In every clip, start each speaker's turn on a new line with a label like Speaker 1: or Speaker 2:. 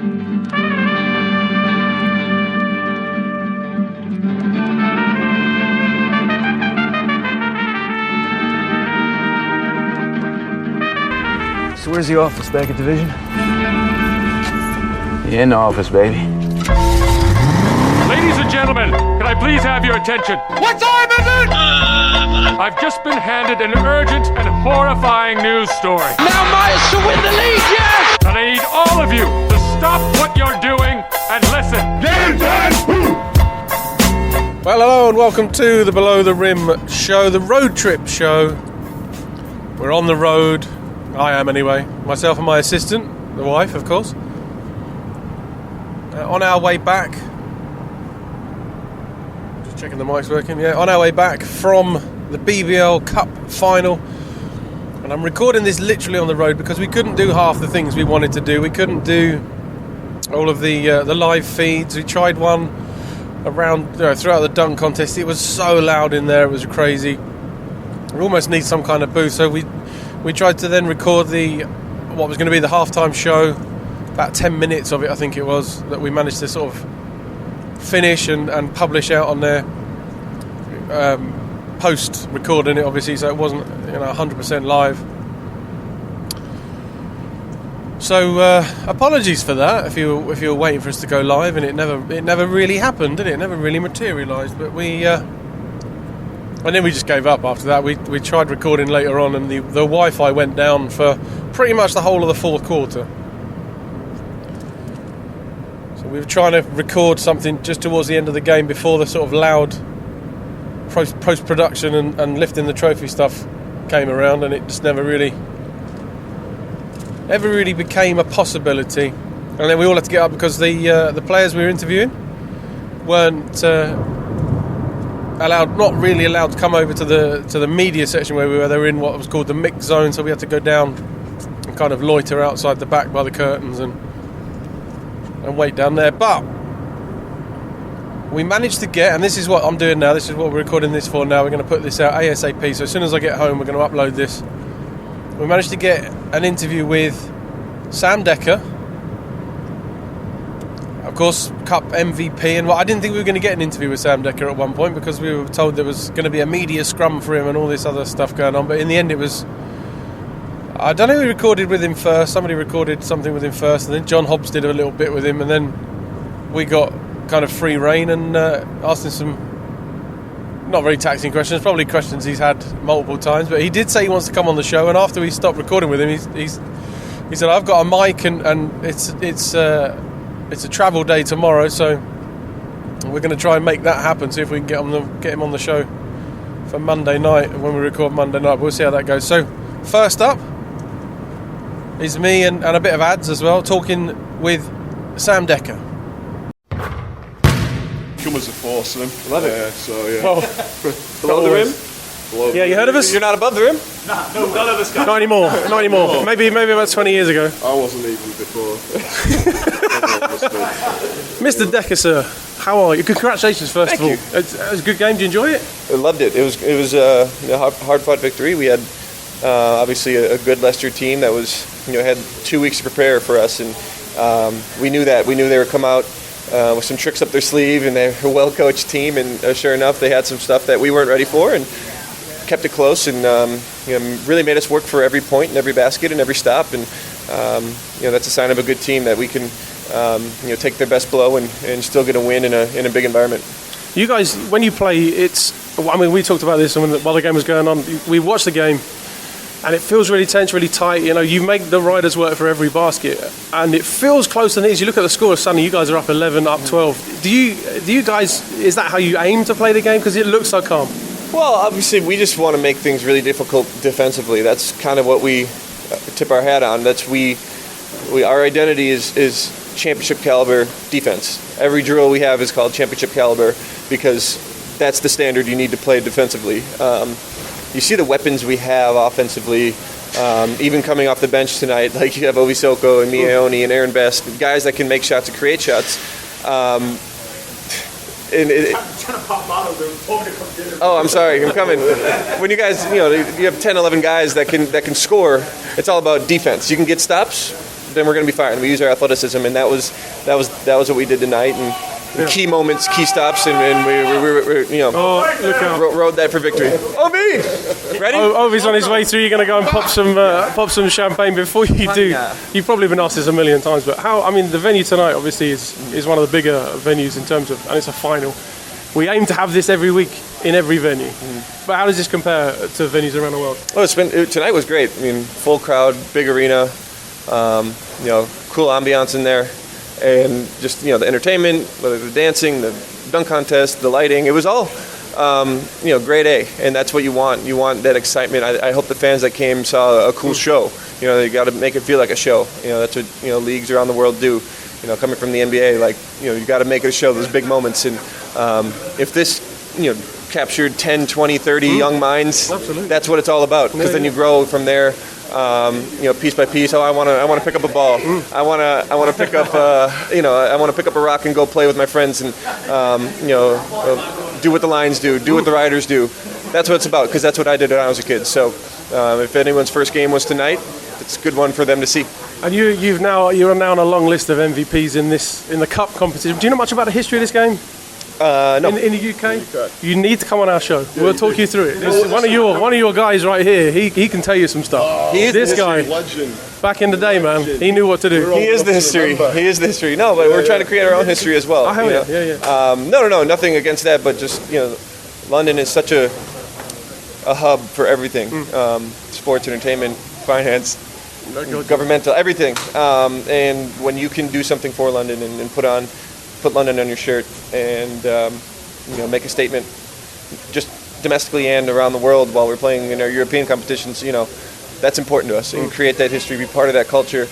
Speaker 1: So where's the office, back at Division?
Speaker 2: Yeah, in the office, baby.
Speaker 3: Ladies and gentlemen, can I please have your attention?
Speaker 4: What time is it?
Speaker 3: I've just been handed an urgent and horrifying news story.
Speaker 4: Now Myers to win the league, yes!
Speaker 3: And I need all of you to stop what you're doing and listen.
Speaker 5: Well, hello and welcome to the Below the Rim show, the road trip show. We're on the road. I am anyway. Myself and my assistant, the wife, of course. On our way back. Just checking the mic's working. Yeah, on our way back from the BBL Cup final. And I'm recording this literally on the road because we couldn't do half the things we wanted to do. We couldn't do all of the live feeds. We tried one around throughout the dunk contest. It was so loud in there, it was crazy. We almost need some kind of booth, so we tried to then record what was going to be the halftime show, about 10 minutes of it I think it was, that we managed to sort of finish and publish out on there, post recording it obviously, so it wasn't 100% live. So apologies for that if you were waiting for us to go live, and it never really happened, did it? It never really materialised. But and then we just gave up after that. We tried recording later on, and the Wi-Fi went down for pretty much the whole of the fourth quarter. So we were trying to record something just towards the end of the game before the sort of loud post-production and lifting the trophy stuff came around, and it just never really became a possibility. And then we all had to get up because the players we were interviewing weren't not really allowed to come over to the media section where we were. They were in what was called the mix zone, so we had to go down and kind of loiter outside the back by the curtains and wait down there. But we managed to get, and this is what I'm doing now, this is what we're recording this for now, we're going to put this out ASAP, so as soon as I get home we're going to upload this. We managed to get an interview with Sam Dekker, of course, Cup MVP, and I didn't think we were going to get an interview with Sam Dekker at one point because we were told there was going to be a media scrum for him and all this other stuff going on, but in the end it was, I don't know who recorded with him first. Somebody recorded something with him first, and then John Hobbs did a little bit with him, and then we got kind of free reign and asked him some not very taxing questions, probably questions he's had multiple times, but he did say he wants to come on the show. And after we stopped recording with him, he said, I've got a mic and it's a travel day tomorrow, so we're going to try and make that happen, see if we can get him on the show for Monday night, when we record Monday night. We'll see how that goes. So first up is me and a bit of Adz as well, talking with Sam Dekker.
Speaker 6: Come as a force of them.
Speaker 7: Love it.
Speaker 6: So yeah.
Speaker 5: Well,
Speaker 7: Below the rim?
Speaker 5: Yeah, you heard of us?
Speaker 7: You're not above the rim?
Speaker 6: No, none of us got.
Speaker 5: Not anymore. Maybe about 20 years ago.
Speaker 6: I wasn't even before.
Speaker 5: Mr. Dekker, sir, how are you? Congratulations, first of all.
Speaker 7: You.
Speaker 5: It was a good game. Did you enjoy it?
Speaker 7: I loved it. It was a hard-fought victory. We had obviously a good Leicester team that was had 2 weeks to prepare for us, and we knew that. We knew they would come out with some tricks up their sleeve, and they're a well-coached team, and sure enough, they had some stuff that we weren't ready for, and kept it close, and really made us work for every point and every basket and every stop, and that's a sign of a good team, that we can take their best blow and still get a win in a big environment.
Speaker 5: You guys, when you play, we talked about this while the game was going on. We watched the game, and it feels really tense, really tight. You make the riders work for every basket, and it feels closer than it is. You look at the score, Sonny, you guys are up 11, up 12. Do you guys, is that how you aim to play the game? Because it looks so calm.
Speaker 7: Well, obviously, we just want to make things really difficult defensively. That's kind of what we tip our hat on. That's our identity is championship caliber defense. Every drill we have is called championship caliber because that's the standard you need to play defensively. You see the weapons we have offensively, even coming off the bench tonight, like you have Ovi Soko and Mia Ione and Aaron Best, guys that can make shots and create shots. Oh, I'm sorry, I'm coming. When you guys, you have 10, 11 guys that can score, it's all about defense. You can get stops, then we're going to be fine. We use our athleticism, and that was what we did tonight. And key moments, key stops, and we rode that for victory. Ovi, ready?
Speaker 5: Ovi's on his way through. You're going to go and pop some champagne. Before you do, you've probably been asked this a million times, but the venue tonight obviously is one of the bigger venues in terms of, and it's a final. We aim to have this every week in every venue. But how does this compare to venues around the world?
Speaker 7: Well, tonight was great. Full crowd, big arena, cool ambiance in there. And just, the entertainment, whether the dancing, the dunk contest, the lighting, it was all, grade A. And that's what you want. You want that excitement. I hope the fans that came saw a cool show. They got to make it feel like a show. That's what, leagues around the world do. Coming from the NBA, you got to make it a show, those big moments. And if this, captured 10, 20, 30 young minds,
Speaker 5: absolutely,
Speaker 7: that's what it's all about. Because then you grow from there. Piece by piece. I want to pick up a ball. I want to pick up I want to pick up a rock and go play with my friends and do what the Lions do what the Riders do. That's what it's about, because that's what I did when I was a kid. So if anyone's first game was tonight, it's a good one for them to see.
Speaker 5: And you're now on a long list of MVPs in the Cup competition. Do you know much about the history of this game?
Speaker 7: No.
Speaker 5: In the UK? You need to come on our show. We'll talk you through it. One of your guys right here, he can tell you some stuff. This guy,
Speaker 6: legend.
Speaker 5: Back in the day, man, he knew what to do.
Speaker 7: He is the history. No, but we're trying to create our own history as well. No, nothing against that, but just, London is such a hub for everything. Sports, entertainment, finance, governmental, everything. And when you can do something for London and put London on your shirt and make a statement just domestically and around the world while we're playing in our European competitions, that's important to us, and create that history, be part of that culture,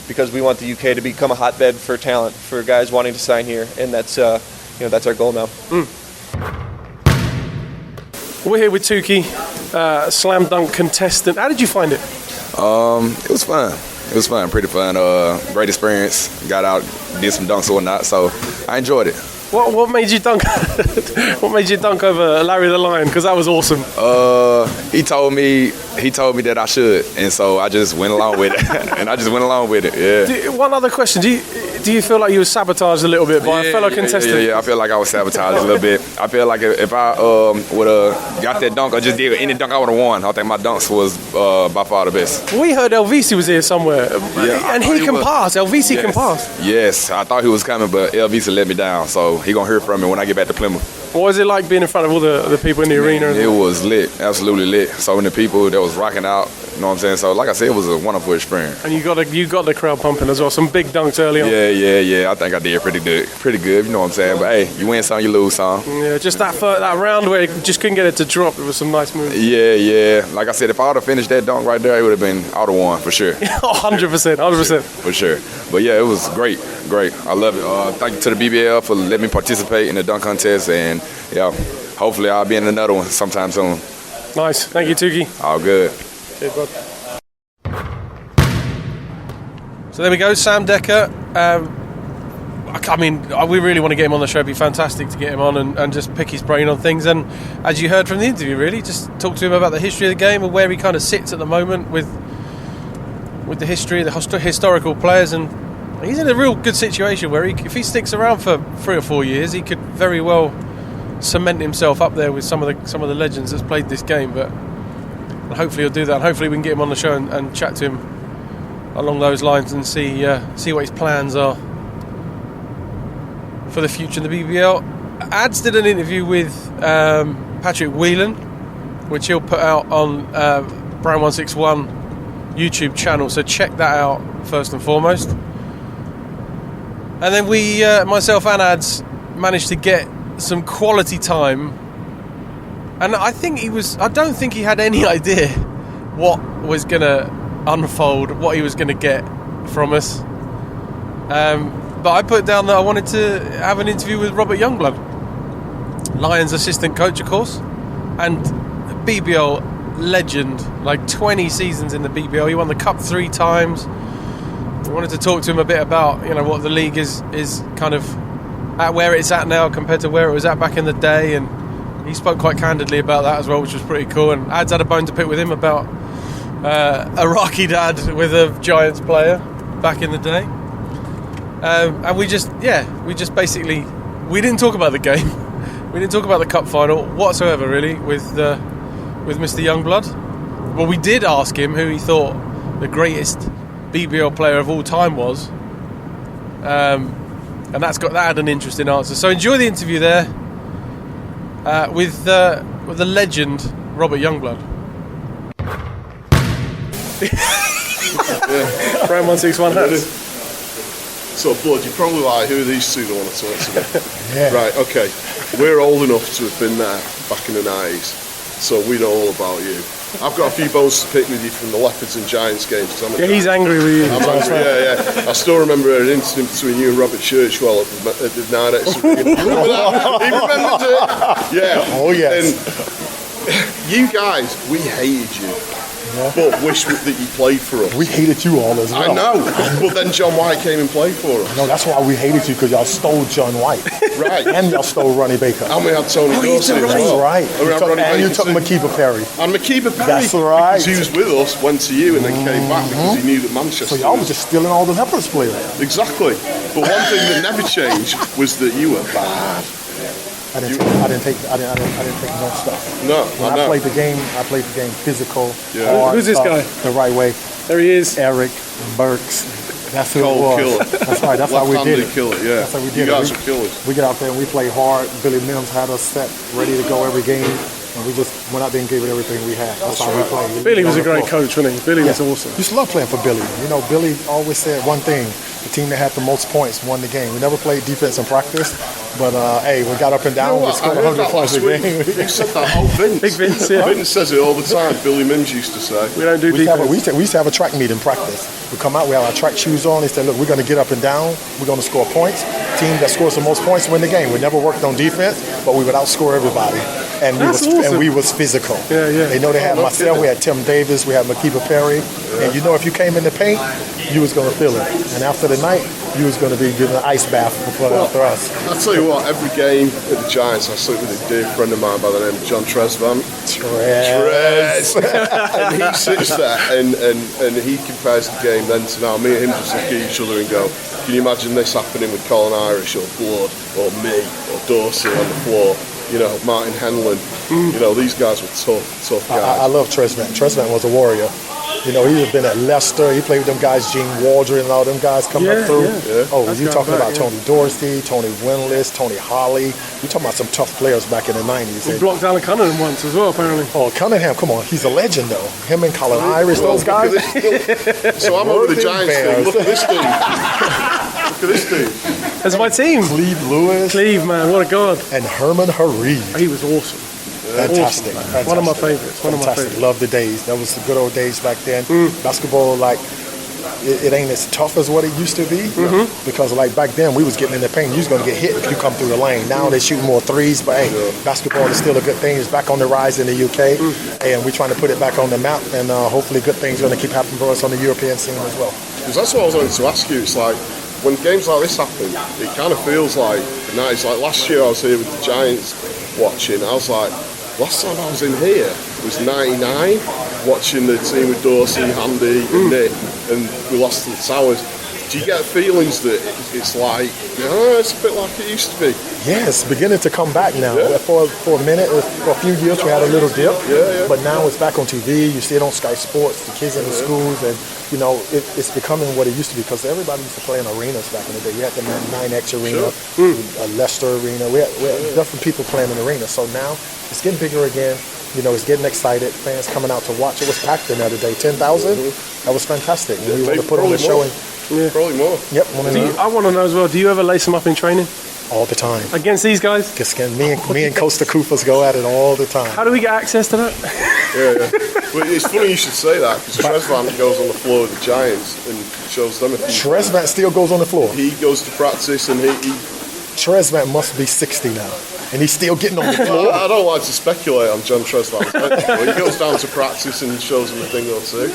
Speaker 7: because we want the UK to become a hotbed for talent, for guys wanting to sign here, and that's our goal now.
Speaker 5: We're here with Tookie, slam dunk contestant. How did you find it?
Speaker 2: It was fun. It was fun, pretty fun. Great experience. Got out, did some dunks or whatnot, so I enjoyed it.
Speaker 5: What made you dunk? What made you dunk over Larry the Lion? Because that was awesome.
Speaker 2: He told me that I should, and so I just went along with it. Yeah.
Speaker 5: One other question: Do you feel like you were sabotaged a little bit by a fellow contestant?
Speaker 2: Yeah, I feel like I was sabotaged a little bit. I feel like if I would have got that dunk or just did any dunk, I would have won. I think my dunks was by far the best.
Speaker 5: We heard LVC was here somewhere, and he can pass. LVC can pass.
Speaker 2: Yes, I thought he was coming, but LVC let me down, so he gonna hear from me when I get back to Plymouth.
Speaker 5: What was it like being in front of all the people in the arena?
Speaker 2: It was lit, absolutely lit. So many people that was rocking out, you know what I'm saying? So like I said, it was a wonderful experience.
Speaker 5: And you got the crowd pumping as well. Some big dunks early on.
Speaker 2: Yeah. I think I did pretty good, you know what I'm saying? But hey, you win some, you lose some.
Speaker 5: Yeah, just that round where you just couldn't get it to drop. It was some nice moves.
Speaker 2: Yeah. Like I said, if I would have finished that dunk right there, it would have been out of one for sure.
Speaker 5: 100%.
Speaker 2: For sure. But yeah, it was great. I love it. Thank you to the BBL for letting me participate in the dunk contest, and hopefully I'll be in another one sometime soon.
Speaker 5: Nice. Thank you, Tookie.
Speaker 2: All good.
Speaker 5: Cheers, bud. So there we go, Sam Dekker. We really want to get him on the show. It'd be fantastic to get him on and just pick his brain on things. And as you heard from the interview, really, just talk to him about the history of the game and where he kind of sits at the moment with the history, the historical players. And he's in a real good situation where if he sticks around for 3 or 4 years, he could very well cement himself up there with some of the legends that's played this game. But hopefully he'll do that. And hopefully we can get him on the show and chat to him along those lines and see what his plans are for the future in the BBL. Adz did an interview with Patrick Whelan, which he'll put out on Brown 161 YouTube channel, so check that out first and foremost. And then we, myself and Adz, managed to get some quality time, and I don't think he had any idea what was going to unfold, what he was going to get from us. But I put down that I wanted to have an interview with Robert Youngblood, Lions assistant coach, of course, and BBL legend, like 20 seasons in the BBL. He won the Cup 3 times. I wanted to talk to him a bit about what the league is kind of at where it's at now compared to where it was at back in the day, and he spoke quite candidly about that as well, which was pretty cool. And Adz had a bone to pick with him about a Rocky dad with a Giants player. back in the day. And we just basically, we didn't talk about the game. We didn't talk about the cup final whatsoever, really, with Mr. Youngblood. Well, we did ask him who he thought the greatest BBL player of all time was. And that had an interesting answer. So enjoy the interview there with the legend Robert Youngblood. Brown 161 hats.
Speaker 6: So, Blood, you're probably like, who are these two that want to talk to me? Yeah. Right, okay. We're old enough to have been there back in the 90s, so we know all about you. I've got a few bones to pick with you from the Leopards and Giants games.
Speaker 5: He's angry with you.
Speaker 6: I'm angry, yeah. I still remember an incident between you and Robert Churchwell at the Nardex. Remember that? He remembered it? Yeah.
Speaker 8: Oh, yes.
Speaker 6: And you guys, we hated you. Yeah. But wish that you played for us.
Speaker 8: We hated you all as well.
Speaker 6: I know, but then John White came and played for us.
Speaker 8: No, that's why we hated you, because y'all stole John White.
Speaker 6: Right.
Speaker 8: And y'all stole Ronnie Baker.
Speaker 6: And we had Tony Dorsey as well.
Speaker 8: That's right. And you took
Speaker 6: too.
Speaker 8: Makeeper Perry.
Speaker 6: And Makeeper Perry.
Speaker 8: That's right.
Speaker 6: Because he was with us, went to you, and then came back because he knew that Manchester.
Speaker 8: So y'all were just stealing all the Leopards players.
Speaker 6: Exactly. But one thing that never changed was that you were bad.
Speaker 8: I didn't take no stuff.
Speaker 6: No,
Speaker 8: when I played the game physical.
Speaker 5: Yeah.
Speaker 8: Hard,
Speaker 5: who's this guy?
Speaker 8: The right way.
Speaker 5: There he is.
Speaker 8: Eric Burks. That's who
Speaker 6: Cold
Speaker 8: it was.
Speaker 6: killer.
Speaker 8: That's right. That's how we did it.
Speaker 6: Killer, yeah.
Speaker 8: That's how we did
Speaker 6: you guys are killers.
Speaker 8: We get out there and we play hard. Billy Mims had us set, ready to go every game. And we just went out there and gave it everything we had. That's how we played.
Speaker 5: Billy was a great coach, wasn't he? Billy was awesome.
Speaker 8: Used to love playing for Billy. You know, Billy always said one thing. The team that had the most points won the game. We never played defense in practice, but hey, we got up and down. We scored 100 points a game.
Speaker 6: He said that whole Vince.
Speaker 5: Big Vince, yeah.
Speaker 6: Vince says it all the time. Billy Mims used to say.
Speaker 5: We don't do defense.
Speaker 8: We used to have a track meet in practice. We come out, we have our track shoes on. They said, look, we're going to get up and down. We're going to score points. Team that scores the most points win the game. We never worked on defense, but we would outscore everybody. And we was physical.
Speaker 5: Yeah.
Speaker 8: They know they had myself. We had Tim Davis. We had Makeper Perry. Yeah. And you know, if you came in the paint, you was going to feel it. And after the night, you was going to be given an ice bath after us.
Speaker 6: I'll tell you what, every game at the Giants, I sleep with a dear friend of mine by the name of John Tresvant. Trez. And he sits there and he compares the game then to now. Me and him just look at each other and go, can you imagine this happening with Colin Irish or Blood or me or Dorsey on the floor? You know, Martin Henlon. You know, these guys were tough guys.
Speaker 8: I love Tresvant. Tresvant was a warrior. You know, he's been at Leicester. He played with them guys, Gene Waldron and all them guys coming up through. Yeah. Oh, you're talking about Tony Dorsey, Tony Winless, Tony Holly. You're talking about some tough players back in the 90s.
Speaker 5: We blocked Alan Cunningham once as well, apparently.
Speaker 8: Oh, Cunningham, come on. He's a legend, though. Him and Colin Irish, those guys.
Speaker 6: So I'm over the Giants thing. Look at this thing. Look at this thing.
Speaker 5: That's my team.
Speaker 8: Cleve Lewis.
Speaker 5: Cleve, man, what a god.
Speaker 8: And Herman Haree.
Speaker 5: He was awesome.
Speaker 8: Fantastic.
Speaker 5: Awesome,
Speaker 8: Fantastic.
Speaker 5: One of my favorites.
Speaker 8: Love the days. That was the good old days back then. Basketball, like, it ain't as tough as what it used to be. Because, like, back then, we was getting in the paint. You was going to get hit if you come through the lane. Now they shooting more threes. But, hey, basketball is still a good thing. It's back on the rise in the UK. And we're trying to put it back on the map. And hopefully good things are going to keep happening for us on the European scene as well.
Speaker 6: Because that's what I was wanting to ask you. It's like, when games like this happen, it kind of feels like the 90s. Like, last year I was here with the Giants watching. I was like, last time I was in here was 99, watching the team with Dorsey, Handy, and Nick, and we lost to the Towers. Do you get feelings that it's like, it's a bit like it used to be?
Speaker 8: Yeah, it's beginning to come back now. Yeah. For a minute, for a few years, we had a little dip. But now it's back on TV. You see it on Sky Sports, the kids in the schools, and you know it's becoming what it used to be because everybody used to play in arenas back in the day. We had the 9X arena, Leicester arena. We had different people playing in arenas. So now it's getting bigger again. You know, it's getting excited. Fans coming out to watch. It was packed the other day, 10,000. That was fantastic. We want to put on the show.
Speaker 6: Probably more.
Speaker 8: Yep.
Speaker 5: I want to know as well, do you ever lace them up in training?
Speaker 8: All the time.
Speaker 5: Against these guys?
Speaker 8: Me and Costa Koufas go at it all the time.
Speaker 5: How do we get access to that?
Speaker 6: Well, it's funny you should say that because Tresvant goes on the floor with the Giants and shows them.
Speaker 8: Tresvant still goes on the floor.
Speaker 6: He goes to practice and
Speaker 8: Tresvant must be 60 now, and he's still getting on the floor.
Speaker 6: I don't like to speculate on John Tresvant's mental. He goes down to practice and shows him a thing or two.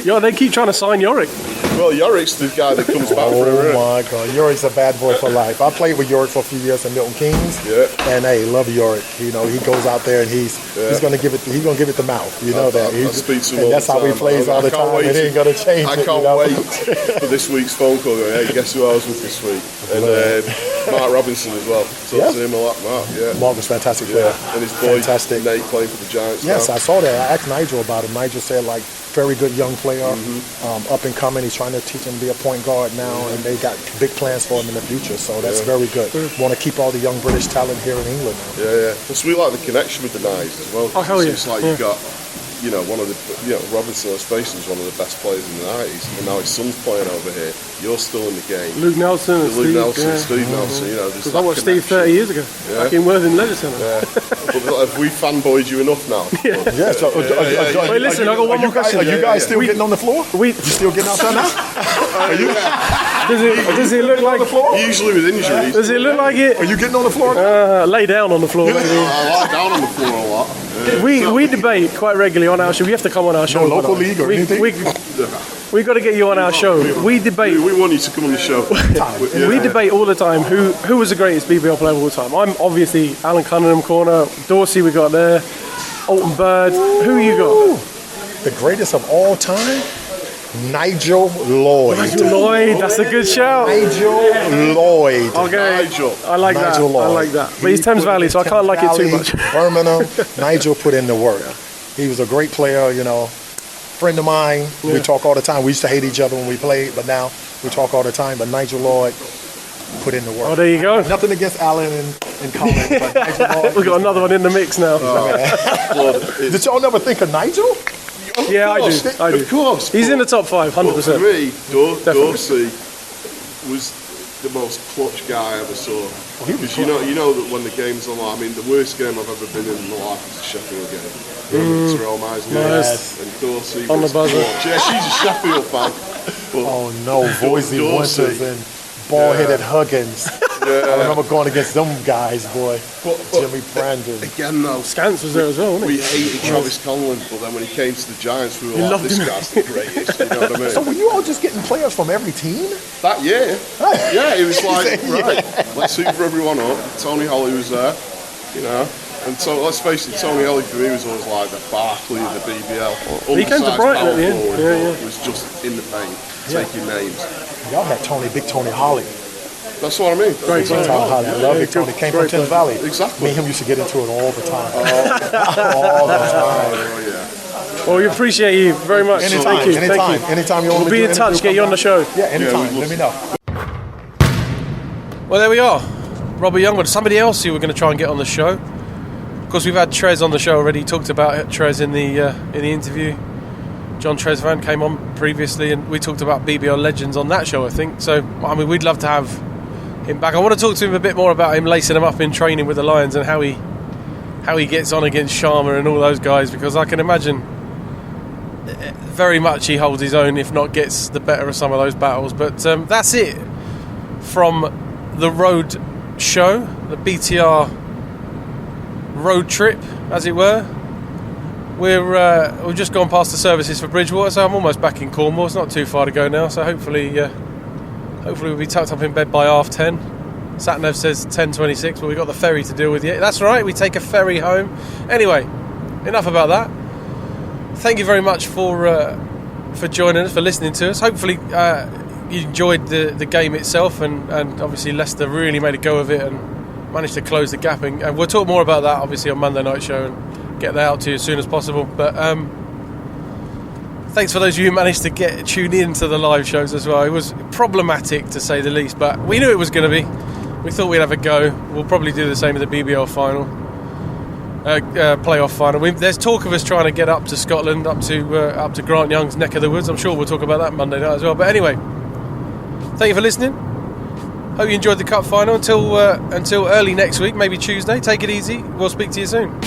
Speaker 5: Yeah, they keep trying to sign Yorick.
Speaker 6: Well, Yorick's the guy that comes back for him.
Speaker 8: Oh my God, Yorick's a bad boy for life. I played with Yorick for a few years in Milton Keynes.
Speaker 6: Yeah.
Speaker 8: And hey, love Yorick. You know, he goes out there and he's gonna give it the mouth. You know that.
Speaker 6: I speak to him
Speaker 8: and
Speaker 6: all
Speaker 8: that's
Speaker 6: the
Speaker 8: how he
Speaker 6: time.
Speaker 8: plays all the time. It ain't gonna change.
Speaker 6: I can't wait for this week's phone call. Hey, guess who I was with this week? And Mark Robinson as well. Talked to him a lot. Mark
Speaker 8: was a fantastic player.
Speaker 6: And his boy Nate playing for the Giants.
Speaker 8: Yes,
Speaker 6: now.
Speaker 8: I saw that. I asked Nigel about him. Nigel said very good young player, up and coming. He's trying to teach him to be a point guard now, and they got big plans for him in the future. So that's very good. Want to keep all the young British talent here in England now.
Speaker 6: Yeah. Plus we like the connection with the Knights as well.
Speaker 5: Oh hell yeah!
Speaker 6: It's like you've got, one of the, Robinson, let's face it, was one of the best players in the 90s, and now his son's playing over here. You're still in the game.
Speaker 5: Luke Nelson,
Speaker 6: Steve Nelson.
Speaker 5: Because I watched Steve 30 years ago, back in Worthing Leisure Centre.
Speaker 6: Yeah. But have we fanboyed you enough now?
Speaker 5: Wait, listen, I got one more question.
Speaker 8: Are you guys still getting on the floor? You still getting outside now?
Speaker 5: Does it look like the floor?
Speaker 6: Usually with injuries.
Speaker 5: Does it look like it?
Speaker 8: Are you getting on the floor?
Speaker 5: Lay down on the floor.
Speaker 6: I lie down on the floor a lot.
Speaker 5: We debate quite regularly on our show. You have to come on our show.
Speaker 8: No local league or anything?
Speaker 5: We've got to get you on our show. We debate.
Speaker 6: We want you to come on the show.
Speaker 5: We debate all the time who was the greatest BBL player of all time. I'm obviously Alan Cunningham corner. Dorsey we got there. Alton Bird. Who you got?
Speaker 8: The greatest of all time? Nigel Lloyd.
Speaker 5: That's a good shout.
Speaker 8: Nigel Lloyd.
Speaker 5: Okay.
Speaker 6: Nigel.
Speaker 5: I like that.
Speaker 8: Lloyd.
Speaker 5: I like that. But he's Thames Valley, so I can't like it too much.
Speaker 8: Birmingham. Nigel put in the work. He was a great player, friend of mine.
Speaker 5: Yeah.
Speaker 8: We talk all the time. We used to hate each other when we played, but now we talk all the time. But Nigel Lloyd put in the work.
Speaker 5: Oh, there you go.
Speaker 8: Nothing against Alan and Colin, but Nigel Lloyd.
Speaker 5: We've got another one in the mix now.
Speaker 8: Did y'all never think of Nigel?
Speaker 5: Yeah, I do.
Speaker 6: Of course.
Speaker 5: He's in the top 5, 100%.
Speaker 6: For me, Dorsey was the most clutch guy I ever saw. Because you know that when the game's on, the worst game I've ever been in my life was a Sheffield game. Terrell Meisner and Dorsey
Speaker 5: on the buzzer.
Speaker 6: Yeah, she's a Sheffield fan.
Speaker 8: Oh no, Boise Winters and ball-headed Huggins. I remember going against them guys, boy. Jimmy Brandon.
Speaker 6: Again, though,
Speaker 5: Scance was there as well, wasn't he?
Speaker 6: We hated Travis Conlon, but then when he came to the Giants, we were like, this guy's the greatest. You know what I mean?
Speaker 8: So were you all just getting players from every team?
Speaker 6: That year, it was like, right, let's super everyone up. Tony Holly was there, And so, let's face it, Tony Holly for me was always like the Barkley of the BBL.
Speaker 5: He came to Brighton at the end.
Speaker 6: It was just in the paint, taking names.
Speaker 8: Y'all had Big Tony Holly.
Speaker 6: That's what I mean.
Speaker 8: Great Tony Holly. I love Big Tony. Came from Thames Valley.
Speaker 6: Exactly.
Speaker 8: Me and him used to get into it all the time. All the time.
Speaker 6: Oh, yeah.
Speaker 5: Well, we appreciate you very much.
Speaker 8: Anytime,
Speaker 5: Thank you.
Speaker 8: anytime you want
Speaker 5: We'll be in touch, get you on the show.
Speaker 8: Yeah, anytime. Let me know.
Speaker 5: Well, there we are. Robert Youngblood, somebody else who we're going to try and get on the show. Of course, we've had Trez on the show already. He talked about Trez in the interview. John Tresvant came on previously, and we talked about BBL legends on that show, I think. So, we'd love to have him back. I want to talk to him a bit more about him lacing him up in training with the Lions and how he gets on against Sharma and all those guys, because I can imagine very much he holds his own, if not gets the better of some of those battles. But that's it from the road show, the BTR road trip, as it were. We've just gone past the services for Bridgewater, so I'm almost back in Cornwall. It's not too far to go now, so hopefully we'll be tucked up in bed by 10:30. Satnav says 10:26, but we've got the ferry to deal with yet. That's right, we take a ferry home. Anyway, enough about that. Thank you very much for joining us, for listening to us. Hopefully you enjoyed the game itself, and obviously Leicester really made a go of it and managed to close the gap. And we'll talk more about that, obviously, on Monday night show and get that out to you as soon as possible. But thanks for those of you who managed to tune in to the live shows as well. It was problematic, to say the least, but we knew it was going to be. We thought we'd have a go. We'll probably do the same with the BBL final, playoff final. There's talk of us trying to get up to Scotland, up to Grant Young's neck of the woods. I'm sure we'll talk about that Monday night as well. But anyway, thank you for listening. Hope you enjoyed the cup final. Until early next week, maybe Tuesday. Take it easy. We'll speak to you soon.